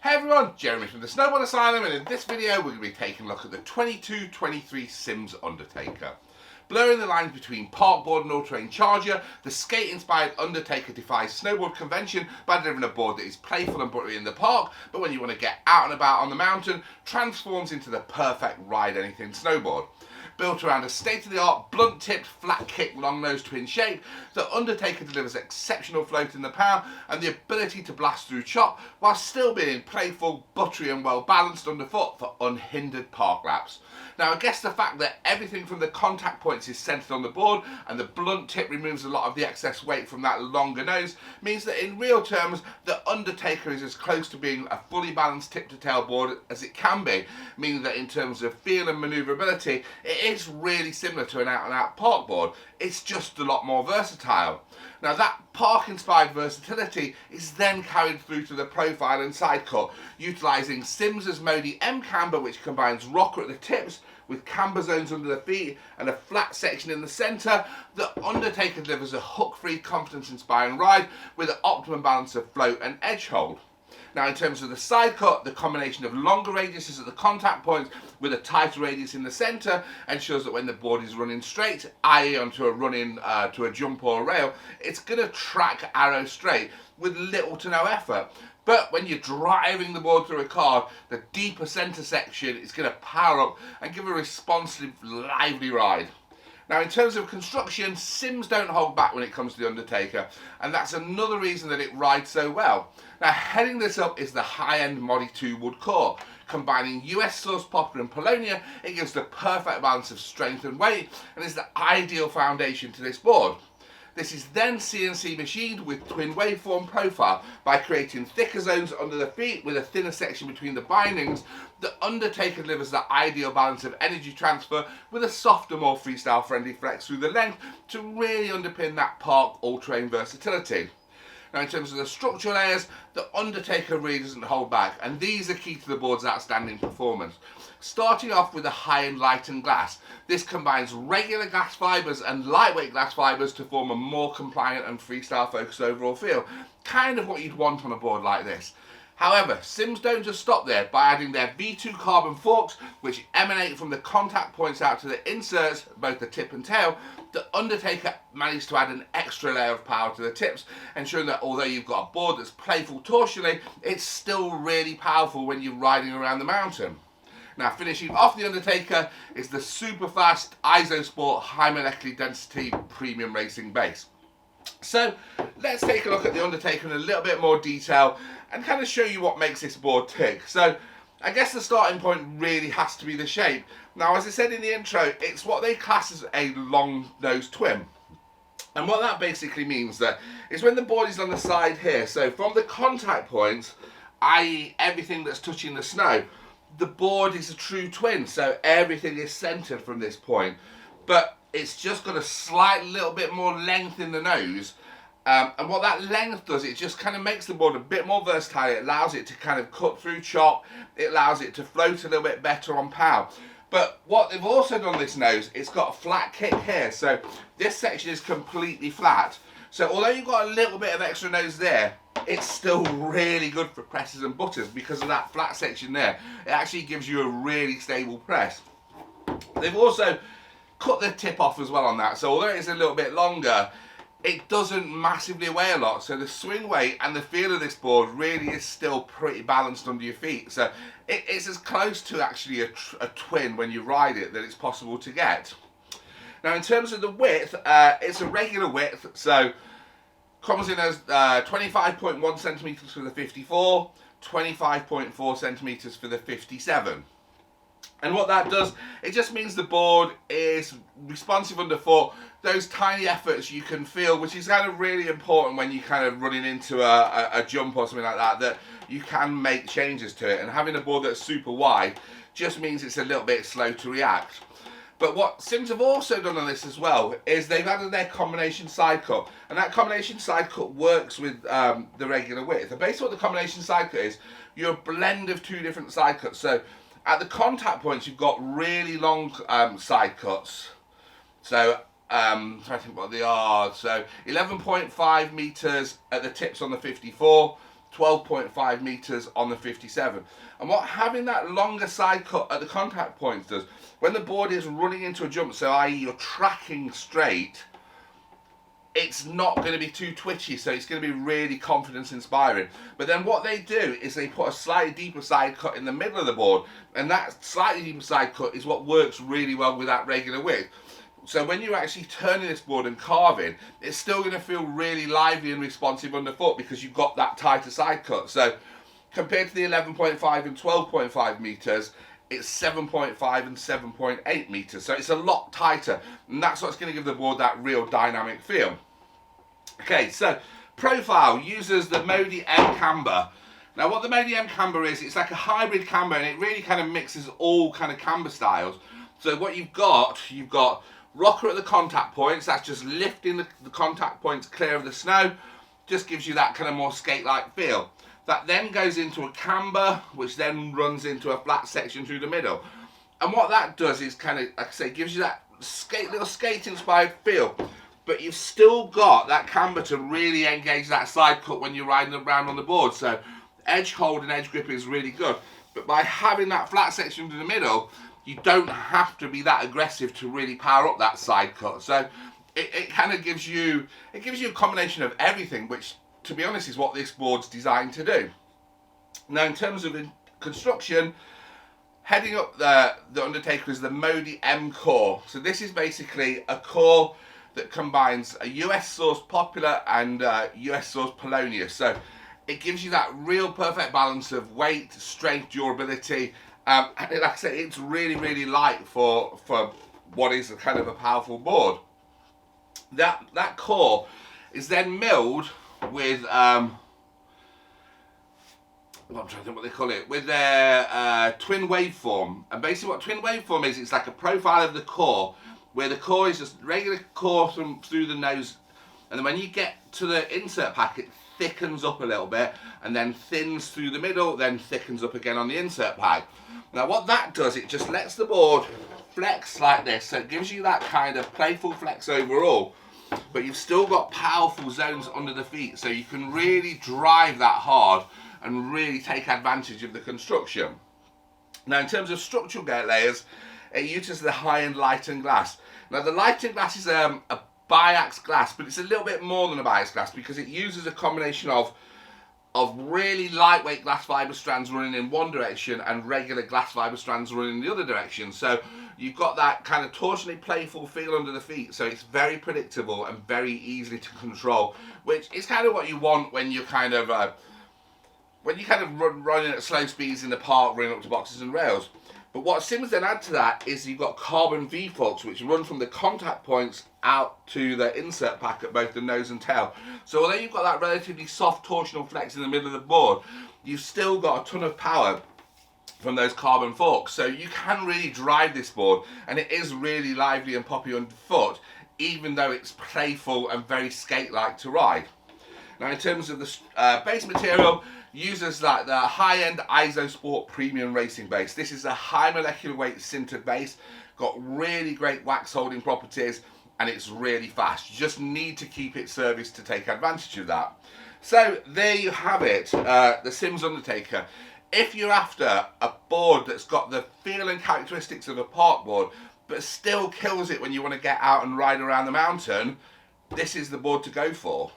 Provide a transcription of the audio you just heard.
Hey everyone, Jeremy from the Snowboard Asylum, and in this video we're going to be taking a look at the 22-23 Sims Undertaker. Blurring the lines between parkboard and all-terrain charger, the skate-inspired Undertaker defies snowboard convention by delivering a board that is playful and buttery in the park, but when you want to get out and about on the mountain, transforms into the perfect ride-anything snowboard. Built around a state-of-the-art, blunt-tipped, flat-kick, long-nosed twin shape, the Undertaker delivers exceptional float in the power and the ability to blast through chop while still being playful, buttery and well-balanced underfoot for unhindered park laps. Now I guess the fact that everything from the contact points is centred on the board and the blunt tip removes a lot of the excess weight from that longer nose means that in real terms the Undertaker is as close to being a fully balanced tip-to-tail board as it can be, meaning that in terms of feel and manoeuvrability it is really similar to an out-and-out park board. It's just a lot more versatile. Now that park-inspired versatility is then carried through to the profile and sidecut, utilising Sims's Modi-Camber, which combines rocker at the tips with camber zones under the feet and a flat section in the centre. The Undertaker delivers a hook-free, confidence-inspiring ride with an optimum balance of float and edge hold. Now in terms of the side cut, the combination of longer radiuses at the contact points with a tighter radius in the centre ensures that when the board is running straight, i.e. onto a run-in to a jump or a rail, it's going to track arrow straight with little to no effort. But when you're driving the board through a carve, the deeper centre section is going to power up and give a responsive, lively ride. Now in terms of construction, Sims don't hold back when it comes to the Undertaker, and that's another reason that it rides so well. Now heading this up is the high-end Modi-2 wood core. Combining US sourced poplar and paulownia, it gives the perfect balance of strength and weight and is the ideal foundation to this board. This is then CNC machined with twin waveform profile by creating thicker zones under the feet with a thinner section between the bindings. The Undertaker delivers the ideal balance of energy transfer with a softer, more freestyle friendly flex through the length to really underpin that park all-terrain versatility. Now in terms of the structural layers, the Undertaker really doesn't hold back, and these are key to the board's outstanding performance. Starting off with a high-end lightened glass, this combines regular glass fibres and lightweight glass fibres to form a more compliant and freestyle focused overall feel, kind of what you'd want on a board like this. However, Sims don't just stop there by adding their V2 carbon forks, which emanate from the contact points out to the inserts, both the tip and tail. The Undertaker managed to add an extra layer of power to the tips, ensuring that although you've got a board that's playful torsionally, it's still really powerful when you're riding around the mountain. Now finishing off the Undertaker is the super fast Isosport high molecular density premium racing base. So let's take a look at the Undertaker in a little bit more detail and kind of show you what makes this board tick. So I guess the starting point really has to be the shape. Now as I said in the intro, it's what they class as a long-nosed twin. And what that basically means that is when the board is on the side here, so from the contact points, i.e. everything that's touching the snow, the board is a true twin, so everything is centred from this point. But it's just got a slight little bit more length in the nose, and what that length does, it just kind of makes the board a bit more versatile. It allows it to kind of cut through chop, it allows it to float a little bit better on power. But what they've also done on this nose, it's got a flat kick here, so this section is completely flat. So although you've got a little bit of extra nose there, it's still really good for presses and butters because of that flat section there. It actually gives you a really stable press. They've also cut the tip off as well on that, so although it's a little bit longer, it doesn't massively weigh a lot, so the swing weight and the feel of this board really is still pretty balanced under your feet. So it's as close to actually a twin when you ride it that it's possible to get. Now in terms of the width, it's a regular width, so comes in as 25.1 centimetres for the 54, 25.4 centimetres for the 57. And what that does, it just means the board is responsive underfoot. Those tiny efforts you can feel, which is kind of really important when you're kind of running into a jump or something like that, that you can make changes to it. And having a board that's super wide just means it's a little bit slow to react. But what Sims have also done on this as well is they've added their combination side cut, and that combination side cut works with the regular width. And basically what the combination side cut is, you're a blend of two different side cuts. So at the contact points you've got really long side cuts. So I'm trying to think what they are. So 11.5 metres at the tips on the 54, 12.5 meters on the 57. And what having that longer side cut at the contact points does, when the board is running into a jump, so i.e. you're tracking straight, it's not going to be too twitchy, so it's going to be really confidence inspiring. But then what they do is they put a slightly deeper side cut in the middle of the board, and that slightly deeper side cut is what works really well with that regular width. So when you're actually turning this board and carving, it's still going to feel really lively and responsive underfoot because you've got that tighter side cut. So compared to the 11.5 and 12.5 meters, it's 7.5 and 7.8 meters. So it's a lot tighter, and that's what's going to give the board that real dynamic feel. Okay, so profile uses the Modi-Camber. Now what the Modi-Camber is, it's like a hybrid camber, and it really kind of mixes all kind of camber styles. So what you've got rocker at the contact points, that's just lifting the contact points clear of the snow, just gives you that kind of more skate-like feel. That then goes into a camber, which then runs into a flat section through the middle. And what that does is kind of, like I say, gives you that little skate-inspired feel, but you've still got that camber to really engage that side cut when you're riding around on the board. So edge hold and edge grip is really good. But by having that flat section through the middle, you don't have to be that aggressive to really power up that side cut. So it kind of gives you a combination of everything, which to be honest is what this board's designed to do. Now in terms of construction, heading up the Undertaker is the Modi-M core. So this is basically a core that combines a US sourced Popular and US sourced Polonius. So it gives you that real perfect balance of weight, strength, durability. And like I say, it's really, really light for what is a kind of a powerful board. That core is then milled with I'm trying to think what they call it, with their twin waveform. And basically what twin waveform is, it's like a profile of the core, where the core is just regular core through the nose, and then when you get to the insert pack, it thickens up a little bit, and then thins through the middle, then thickens up again on the insert pack. Now what that does, it just lets the board flex like this, so it gives you that kind of playful flex overall, but you've still got powerful zones under the feet, so you can really drive that hard and really take advantage of the construction. Now in terms of structural gate layers, it uses the high-end lightened glass. Now the lightened glass is a biax glass, but it's a little bit more than a biax glass because it uses a combination of really lightweight glass fibre strands running in one direction and regular glass fibre strands running in the other direction. So you've got that kind of torsionally playful feel under the feet, so it's very predictable and very easy to control, which is kind of what you want when you're kind of running at slow speeds in the park, running up to boxes and rails. But what Sims then add to that is you've got carbon V-forks, which run from the contact points out to the insert pack at both the nose and tail. So although you've got that relatively soft torsional flex in the middle of the board, you've still got a ton of power from those carbon forks. So you can really drive this board, and it is really lively and poppy underfoot, even though it's playful and very skate-like to ride. Now in terms of the base material, uses like the high-end Isosport premium racing base. This is a high molecular weight sintered base, got really great wax holding properties, and it's really fast. You just need to keep it serviced to take advantage of that. So there you have it, the Sims Undertaker. If you're after a board that's got the feel and characteristics of a park board, but still kills it when you want to get out and ride around the mountain, this is the board to go for.